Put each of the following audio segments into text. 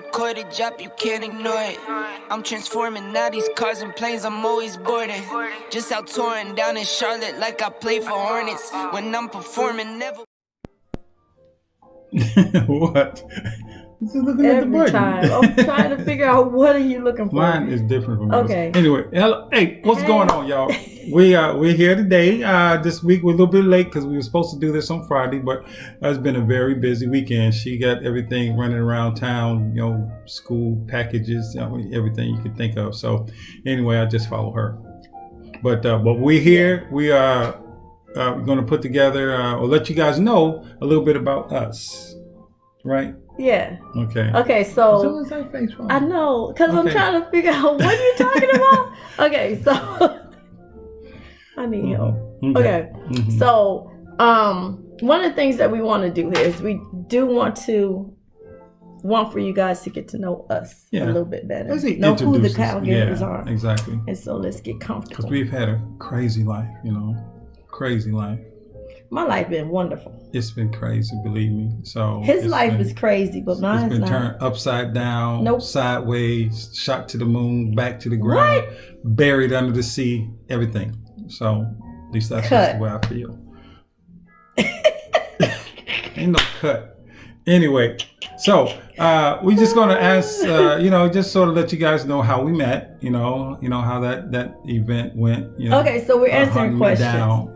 recorded drop, you can't ignore it. I'm transforming now these cars and planes, I'm always boarding. Just out touring down in Charlotte like I play for Hornets. When I'm performing, never. What? Just looking at the Every button. time. I'm trying to figure out what are you looking for. Mine is different from yours. Okay. Anyway, hello, hey, what's going on, y'all? We're here today. This week we're a little bit late because we were supposed to do this on Friday, but it's been a very busy weekend. She got everything running around town, school packages, everything you could think of. So anyway, I just follow her. But we're here. We are going to put together or let you guys know a little bit about us, right? Yeah. Okay. Okay, so Someone's that face wrong. I know, because I'm Okay. trying to figure out what you're talking about. Okay, so I need help. Okay. Mhm. So one of the things that we want to do here is we do want for you guys to get to know us a little bit better. Let's know who the introduce us. Calgarians are. Exactly. And so let's get comfortable. Because we've had a crazy life, crazy life. My life been wonderful. It's been crazy, believe me. So His life is crazy, but mine's It's been not. turned upside down, Nope. sideways, shot to the moon, back to the ground, buried under the sea, everything. So at least that's just the way I feel. Ain't no cut. Anyway, so we're just gonna ask, just sort of let you guys know how we met. How that event went. Okay, so we're answering questions. Down,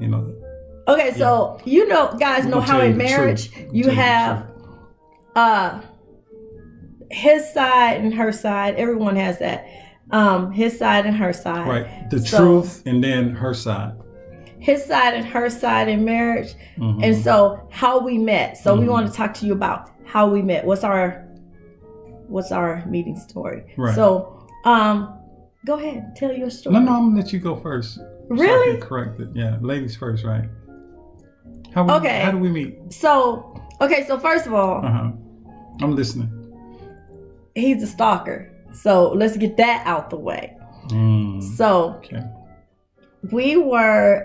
Okay, so guys know how in marriage you have his side and her side. Everyone has that. His side and her side. Right. The truth and then her side. His side and her side in marriage. Mm-hmm. And so how we met. So we want to talk to you about how we met. What's our meeting story? Right. So go ahead, tell your story. No, I'm gonna let you go first. Really? So I can correct it. Yeah, ladies first, right? How do we meet? So first of all, I'm listening. he's a stalker. So let's get that out the way. So Okay. we were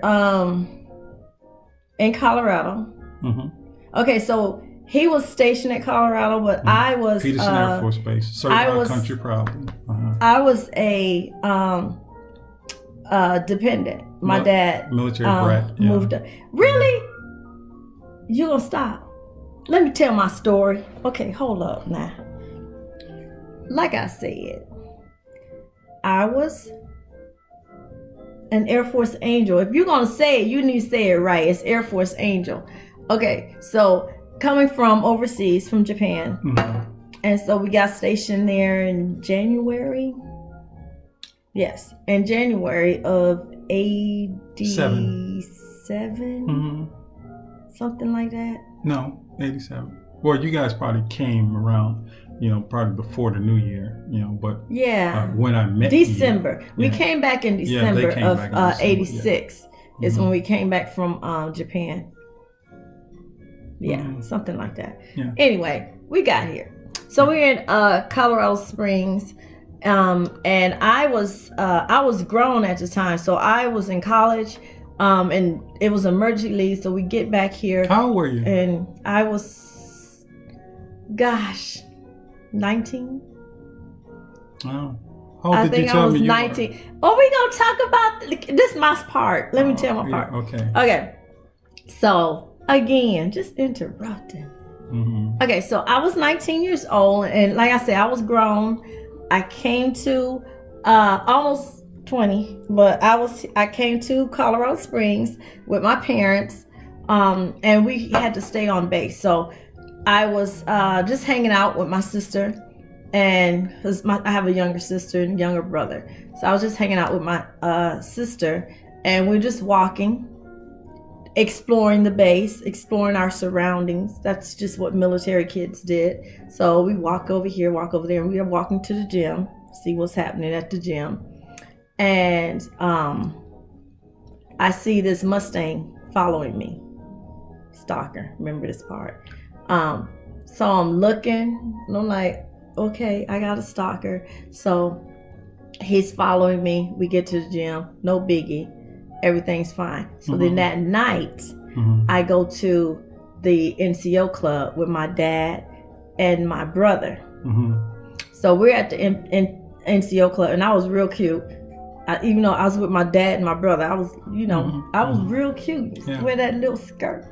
in Colorado. Mm-hmm. Okay, so he was stationed at Colorado, but I was Peterson Air Force Base. Certified country proudly. I was a dependent. My dad military brat. Yeah. moved up. Really? You gonna stop? Let me tell my story. Okay, hold up now. Like I said, I was an Air Force Angel. If you're gonna say it, you need to say it right. It's Air Force Angel. Okay, so coming from overseas, from Japan, and so we got stationed there in January. Yes, in January of 87, something like that. No, 87. Well, you guys probably came around, probably before the new year, but when I met December. you, We came back in December of 86 is when we came back from Japan. Yeah, something like that. Yeah. Anyway, we got here. So we're in Colorado Springs. And I was grown at the time, so I was in college, and it was emergency leave. So we get back here. How old were you? And I was, 19. Oh, how old I did think you I tell was me you 19. were? Oh, we gonna talk about this? My part. Let me tell my part. Okay. Okay. So again, just interrupting. Okay, so I was 19 years old, and like I said, I was grown. I came to almost 20, but I came to Colorado Springs with my parents, and we had to stay on base. So I was just hanging out with my sister, and I have a younger sister and younger brother. So I was just hanging out with my sister, and we're just walking, exploring the base, exploring our surroundings. That's just what military kids did. So we walk over here, walk over there, and we are walking to the gym, see what's happening at the gym. And I see this Mustang following me. Stalker, remember this part. So I'm looking, and I'm like, okay, I got a stalker. So he's following me. We get to the gym, no biggie. Everything's fine. So then that night, I go to the NCO club with my dad and my brother. So we're at the NCO club, and I was real cute. Even though I was with my dad and my brother, I was, I was real cute. Yeah. Wear that little skirt.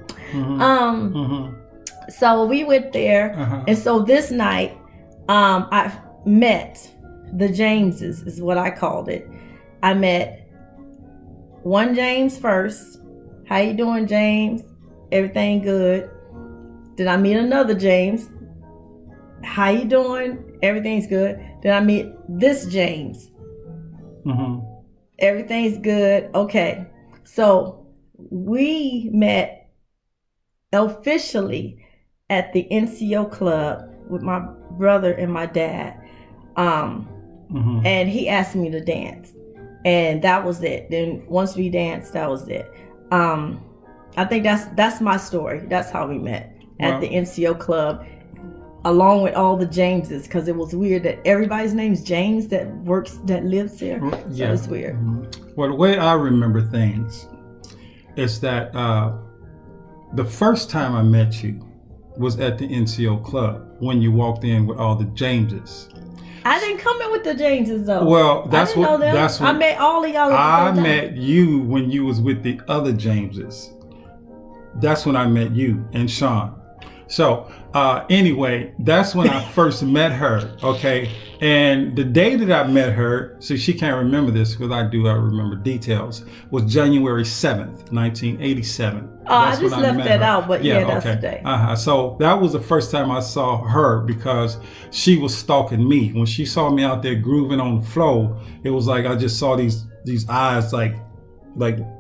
So we went there, and so this night, I met the Jameses, is what I called it. I met one James first. How you doing, James? Everything good. Then I meet another James. How you doing? Everything's good. Then I meet this James. Everything's good. Okay. So we met officially at the NCO club with my brother and my dad. And he asked me to dance. And that was it. Then once we danced, that was it. I think that's my story. That's how we met at the NCO club, along with all the Jameses, because it was weird that everybody's name's James that lives there. So it's weird. Well, the way I remember things is that the first time I met you was at the NCO club when you walked in with all the Jameses. I didn't come in with the Jameses though. Well, that's what I met all of y'all. I met you when you was with the other Jameses. That's when I met you and Sean. So anyway, that's when I first met her. Okay, and the day that I met her, so she can't remember this because I remember details, was January 7th, 1987. I just left that out, but that's the day. So that was the first time I saw her because she was stalking me. When she saw me out there grooving on the floor, it was like I just saw these eyes like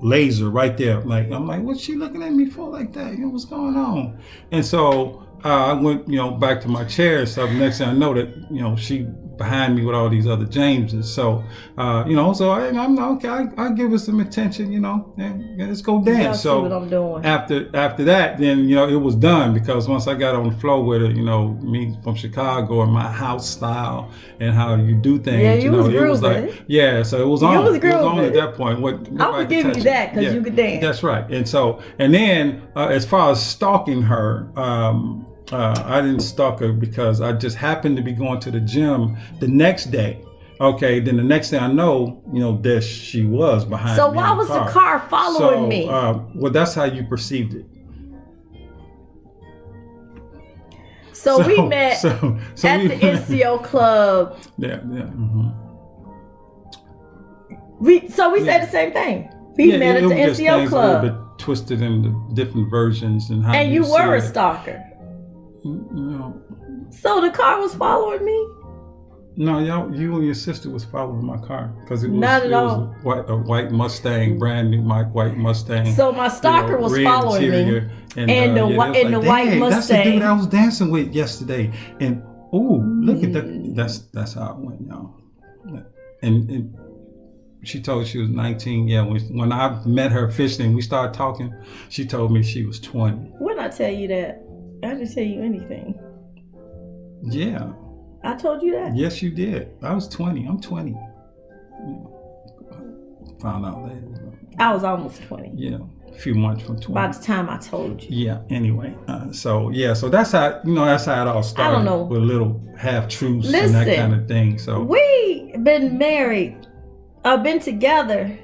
laser right there. Like, I'm like, what's she looking at me for like that? What's going on? And so I went, back to my chair and stuff. Next thing I know that, she behind me with all these other Jameses. So, so I'm okay. I give her some attention, and let's go dance. So see what I'm doing. After that, then, it was done because once I got on the floor with her, me from Chicago and my house style and how you do things, it was like, so it was on. It was on at that point. I would give you that because you could dance. That's right. And then as far as stalking her, I didn't stalk her because I just happened to be going to the gym the next day. Okay, then the next thing I know, there she was behind me. So why was the car following me? Well, that's how you perceived it. So we met at the NCO club. Yeah. We said the same thing. We met at the NCO club. A little bit twisted into different versions and how. And you were a stalker. No. So the car was following me? No, you and your sister was following my car because it was a white Mustang, brand new white Mustang. So my stalker was following me, and the white Mustang. That's the dude I was dancing with yesterday. And look at that. That's how it went, y'all. And she told she was 19. Yeah, when I met her officially and we started talking, she told me she was 20. When I tell you that? I didn't tell you anything. Yeah. I told you that? Yes, you did. I was 20. I'm 20. Found out later. I was almost 20. Yeah, a few months from 20. By the time I told you. Yeah, anyway. So that's how, that's how it all started. I don't know. With little half-truths and that kind of thing. So we been married, been together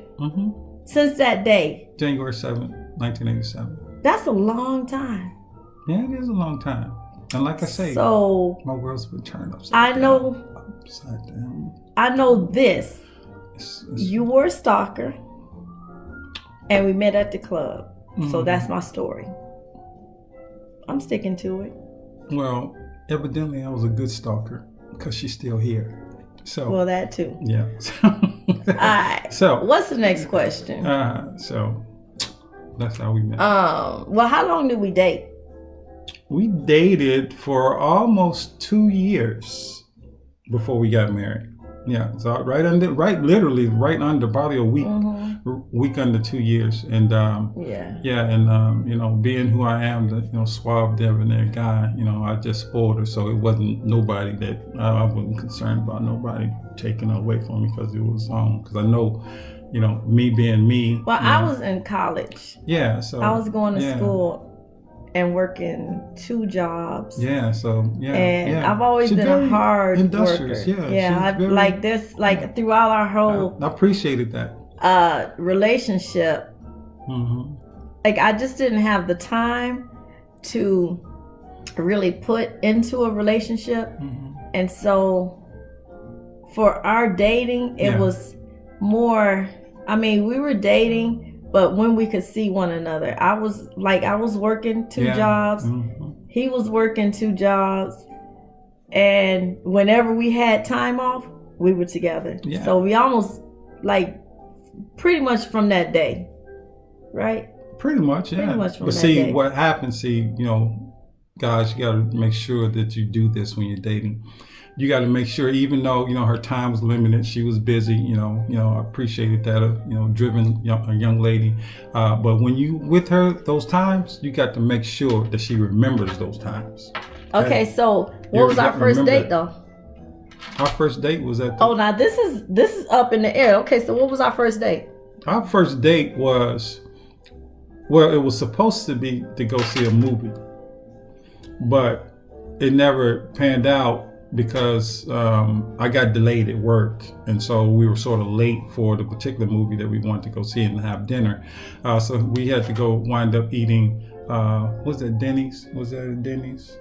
since that day. January 7th, 1987. That's a long time. Yeah, it is a long time. And like I say, so my world's been turned upside down. I know this. You were a stalker, and we met at the club. So that's my story. I'm sticking to it. Well, evidently I was a good stalker because she's still here. So well, that too. Yeah. All right. So what's the next question? So that's how we met. Well, how long did we date? We dated for almost 2 years before we got married. Yeah, so literally right under probably a week under 2 years, and being who I am, the suave, debonair guy, I just spoiled her, so it wasn't nobody that I wasn't concerned about nobody taking her away from me because it was because I know, me being me. Well, I was in college. Yeah, so I was going to school. and working 2 jobs. Yeah, so And I've always she's been a hard industrious. worker. Yeah, she's like this, like throughout our whole I appreciated that. relationship. Mm-hmm. Like I just didn't have the time to really put into a relationship, and so for our dating, it was more. I mean, we were dating, but when we could see one another, I was working 2 jobs. He was working 2 jobs, and whenever we had time off, we were together. Yeah. So we almost pretty much from that day, right? Pretty much, yeah. Pretty much from but that see, day. what happens? Guys, you got to make sure that you do this when you're dating. You got to make sure, even though her time was limited, she was busy. I appreciated that. Driven a young lady. But when you with her those times, you got to make sure that she remembers those times. Okay, so what was our first date though? Our first date was at. Oh, now this is up in the air. Okay, so what was our first date? Our first date was, well, it was supposed to be to go see a movie, but it never panned out because I got delayed at work, and so we were sort of late for the particular movie that we wanted to go see and have dinner. So we had to go wind up eating. Was that Denny's? Was that at Denny's?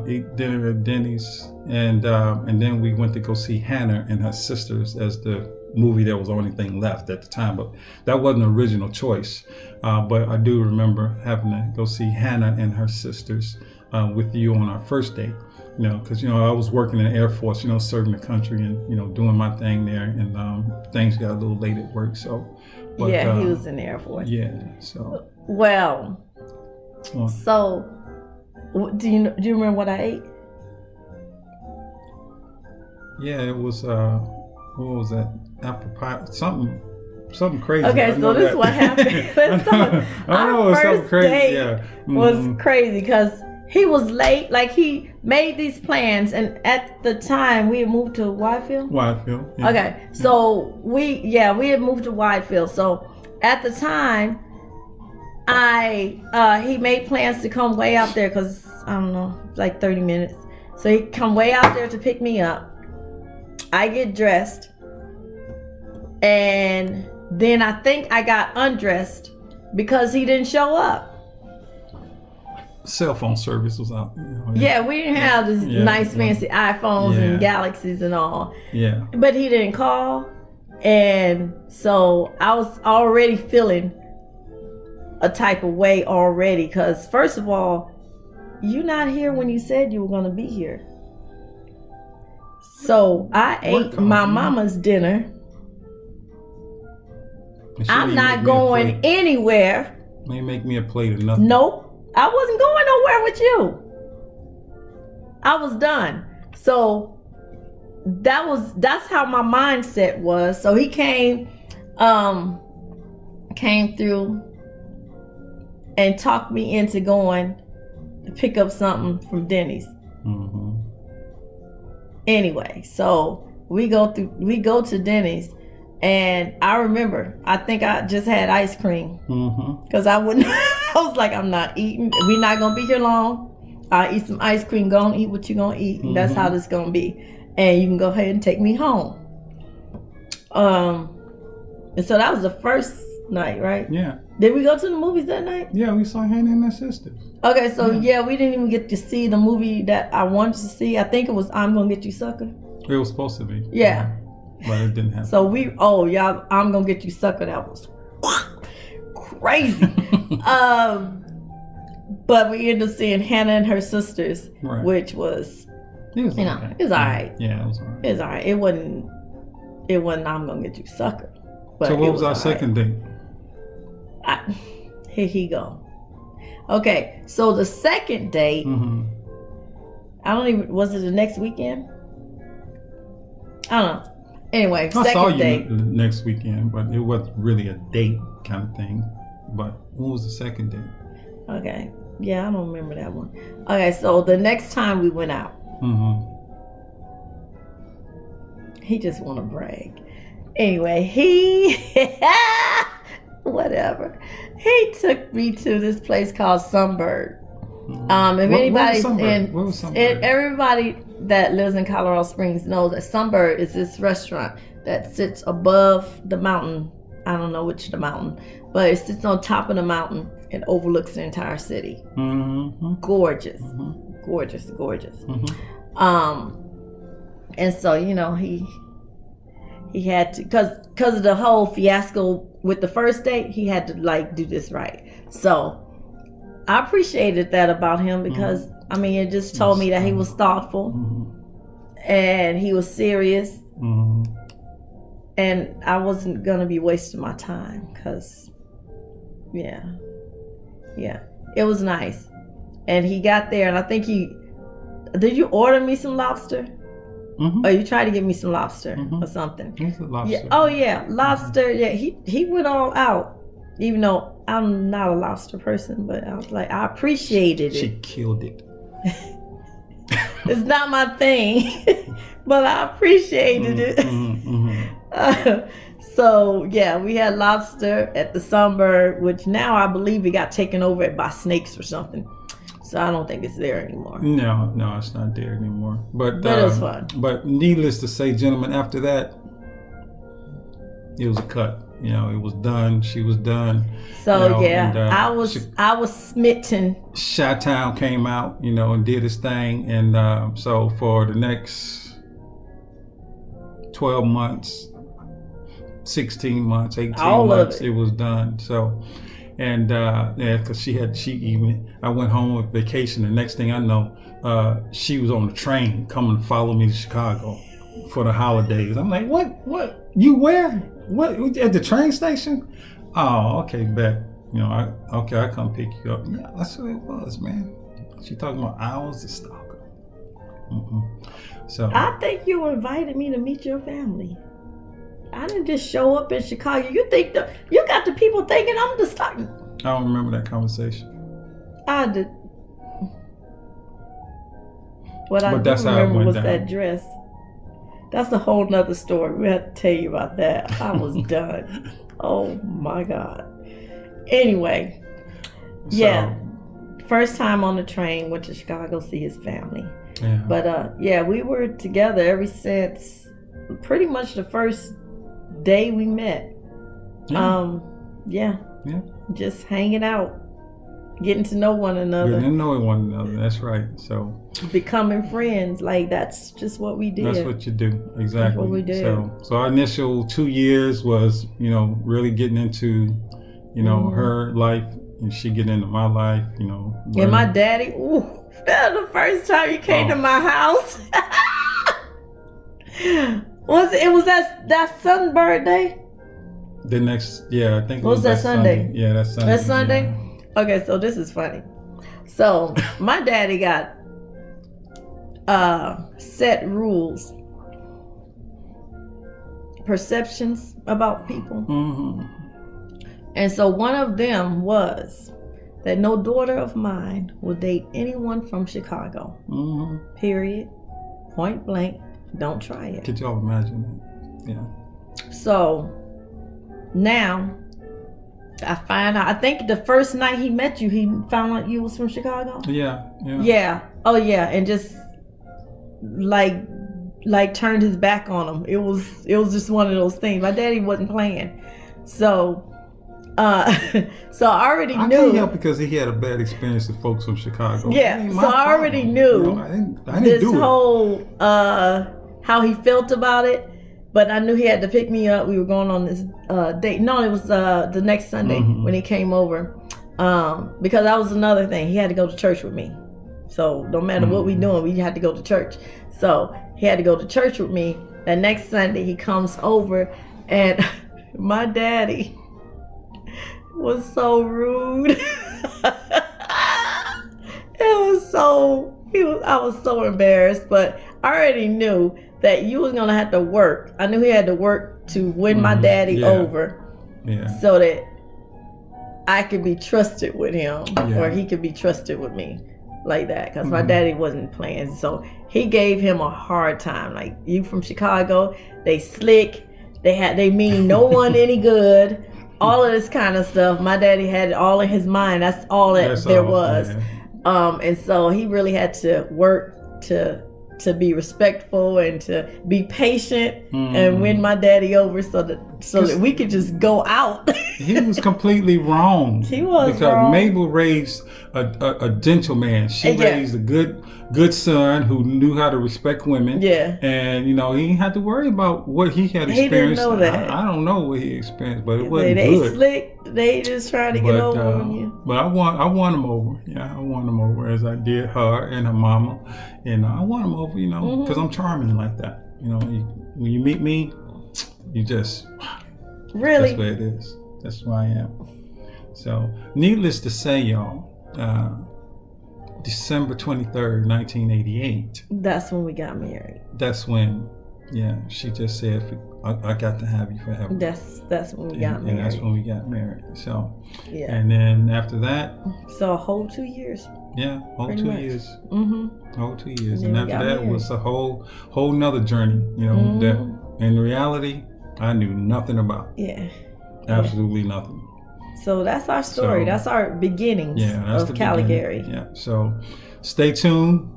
Eat dinner at Denny's, and then we went to go see Hannah and Her Sisters as the movie that was the only thing left at the time, but that wasn't an original choice. But I do remember having to go see Hannah and Her Sisters with you on our first date. Because I was working in the Air Force, serving the country and doing my thing there, and things got a little late at work. So, but, he was in the Air Force. Yeah. So. Well. So, do you remember what I ate? Yeah, it was. What was that? Apple pie. Something crazy. Okay, so this is what happened. Our first date was crazy because he was late. Like he made these plans, and at the time we had moved to Whitefield. Whitefield. Yeah. Okay, so we had moved to Whitefield. So at the time, he made plans to come way out there because I don't know, like 30 minutes. So he come way out there to pick me up. I get dressed, and then I think I got undressed because he didn't show up. Cell phone service was out. Yeah, we didn't have this nice fancy iPhones and Galaxies and all. Yeah. But he didn't call, and so I was already feeling a type of way already because first of all, you're not here when you said you were going to be here. So I ate my mama's dinner. I'm not going anywhere. They make me a plate of nothing. Nope. I wasn't going nowhere with you. I was done. So that's how my mindset was. So he came through and talked me into going to pick up something from Denny's. Mm-hmm. Anyway, so we go to Denny's, and I remember I think I just had ice cream because I was like, I'm not eating. We're not gonna be here long. I'll eat some ice cream. Go and eat what you're gonna eat, and that's how this gonna be. And you can go ahead and take me home. And so that was the first night, right? Yeah. Did we go to the movies that night? Yeah, we saw Hannah and Her Sisters. Okay, so we didn't even get to see the movie that I wanted to see. I think it was I'm Gonna Get You Sucker. It was supposed to be. Yeah. But it didn't happen. So y'all, I'm Gonna Get You Sucker. That was crazy. But we ended up seeing Hannah and Her Sisters, which was, it was it was all right. Yeah, it was all right. It was all right. It wasn't I'm Gonna Get You Sucker. But so what was our second date? Here he go. Okay, so the second date, was it the next weekend? I don't know. Anyway, I saw you date. next weekend, but it wasn't really a date kind of thing. But what was the second date? Okay. Yeah, I don't remember that one. Okay, so the next time we went out, he just want to brag. Anyway, whatever. He took me to this place called Sunbird. Everybody that lives in Colorado Springs knows that Sunbird is this restaurant that sits above the mountain. I don't know which the mountain, but it sits on top of the mountain and overlooks the entire city. Mm-hmm. Gorgeous, Mm-hmm. gorgeous. Mm-hmm. And so he had to, because of the whole fiasco with the first date, he had to like do this right. So I appreciated that about him because I mean it just told me that he was thoughtful and he was serious, and I wasn't gonna be wasting my time because yeah, it was nice. And he got there, and I think did you order me some lobster? Or you tried to get me some lobster or something? It's a lobster. Yeah. Oh yeah, lobster. Yeah, he went all out. Even though I'm not a lobster person, but I was like, I appreciated it. She killed it. It's not my thing, but I appreciated it. So yeah, we had lobster at the Sunbird, which now I believe it got taken over by snakes or something. So I don't think it's there anymore. No, it's not there anymore. But it was fun. But needless to say, gentlemen, after that, it was a cut. It was done. She was done. So I was smitten. Chi-Town came out, and did his thing, and so for the next 12 months, 16 months, 18 months, it was done. So, and because I went home on vacation. The next thing I know, she was on the train coming to follow me to Chicago for the holidays. I'm like, what? You where? What, at the train station? Oh, okay, bet. I come pick you up. Yeah, that's what it was, man. She talking about hours of Stalker. So I think you invited me to meet your family. I didn't just show up in Chicago. You got the people thinking I'm the Stalker. I don't remember that conversation. I did. What I do remember was that dress. That's a whole nother story. We have to tell you about that. I was done. Oh my God. Anyway, first time on the train, went to Chicago to see his family. Yeah. But we were together ever since pretty much the first day we met. Yeah. Just hanging out, getting to know one another. That's right. So becoming friends, like that's just what we did. That's what you do. Exactly. That's what we did. So our initial 2 years was, really getting into, her life, and she getting into my life, And my daddy, that was the first time he came to my house. Was that Sunbird day? The next, I think it was that Sunday? Yeah, that's Sunday. That's Sunday? Yeah. Okay, so this is funny. So my daddy got set rules, perceptions about people. And so one of them was that no daughter of mine will date anyone from Chicago. Period. Point blank. Don't try it. Could y'all imagine that? Yeah. So now I find out, I think the first night he met you, he found out you was from Chicago. Yeah. Oh yeah. And just like turned his back on him. It was just one of those things. My daddy wasn't playing. So so I already knew. I can't help because he had a bad experience with folks from Chicago. Yeah. So I already knew I didn't this do whole how he felt about it. But I knew he had to pick me up. We were going on this date. No, it was the next Sunday when he came over. Because that was another thing. He had to go to church with me. So no matter what we doing, we had to go to church. So he had to go to church with me. That next Sunday he comes over, and my daddy was so rude. I was so embarrassed, but I already knew that you was gonna have to work. I knew he had to work to win my daddy over, so that I could be trusted with him, or he could be trusted with me, like that. Because my daddy wasn't playing, so he gave him a hard time. Like, you from Chicago, they slick, they mean no one any good. All of this kind of stuff. My daddy had it all in his mind. That's all that there was. And so he really had to work to be respectful and to be patient and win my daddy over so that we could just go out. He was completely wrong. He was because wrong. Mabel raised a gentleman. She raised a good son who knew how to respect women. Yeah. And he didn't have to worry about what he had experienced. He didn't know that. I don't know what he experienced, but it wasn't they good. Slick. They just trying to get over on you. But I won him over. Yeah, I won him over as I did her and her mama. And I won him over, because I'm charming like that. When you meet me, you just really. That's what it is. That's who I am. So, needless to say, y'all, December 23rd, 1988. That's when we got married. That's when, she just said, I got to have you forever. That's when we got married. And that's when we got married. So, yeah. And then after that. So a whole 2 years. Yeah, whole 2 years. Mm-hmm. Whole 2 years. And after that married. was a whole nother journey, that in reality, I knew nothing about. Yeah. Absolutely nothing. So that's our story. That's our beginnings of Caligari. Yeah. So stay tuned.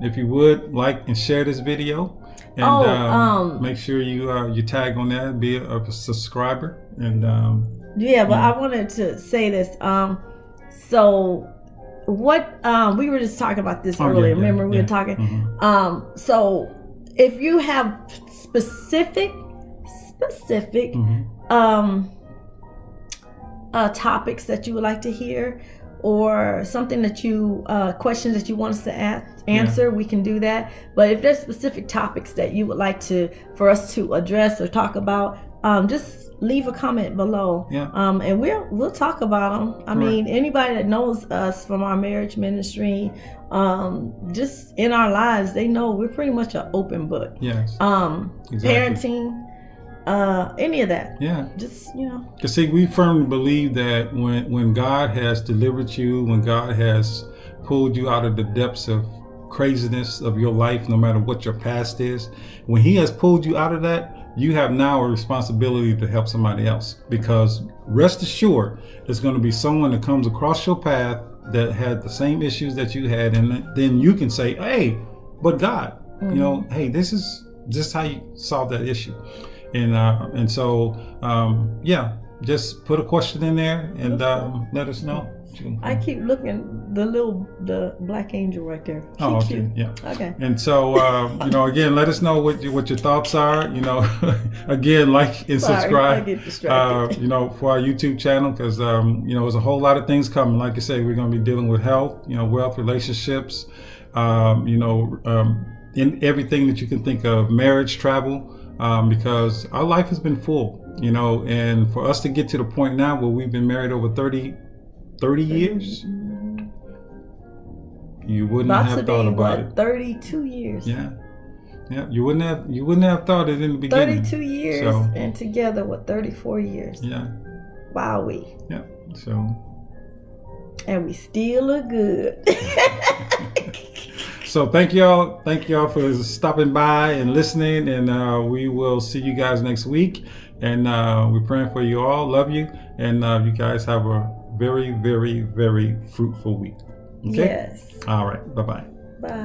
If you would like and share this video, and make sure you tag on that, be a subscriber, and I wanted to say this. So what we were just talking about this earlier. Remember we were talking. Mm-hmm. So if you have specific topics that you would like to hear, or something that you questions that you want us to answer, we can do that. But if there's specific topics that you would like for us to address or talk about, just leave a comment below. And we'll talk about them. I mean, anybody that knows us from our marriage ministry, just in our lives, they know we're pretty much an open book. Yes. Exactly. Parenting, any of that. Yeah. Just, Because see, we firmly believe that when God has delivered you, when God has pulled you out of the depths of craziness of your life, no matter what your past is, when He has pulled you out of that, you have now a responsibility to help somebody else. Because rest assured, there's going to be someone that comes across your path that had the same issues that you had, and then you can say, hey, but God, hey, this is how you solve that issue. And so just put a question in there and let us know. I keep looking the black angel right there. Okay, cute. yeah. Okay. And so again, let us know what your thoughts are. Again, like and subscribe. I get distracted. For our YouTube channel, because there's a whole lot of things coming. Like I say, we're going to be dealing with health, wealth, relationships, in everything that you can think of, marriage, travel. Because our life has been full, and for us to get to the point now where we've been married over 30 years, you wouldn't have thought about it. 32 years. Yeah. You wouldn't have thought it in the beginning. 32 years, and together 34 years. Yeah. Wowee. Yeah. So. And we still look good. So thank y'all for stopping by and listening, and we will see you guys next week. And we're praying for you all. Love you, and you guys have a very, very, very fruitful week. Okay? Yes. All right. Bye-bye. Bye.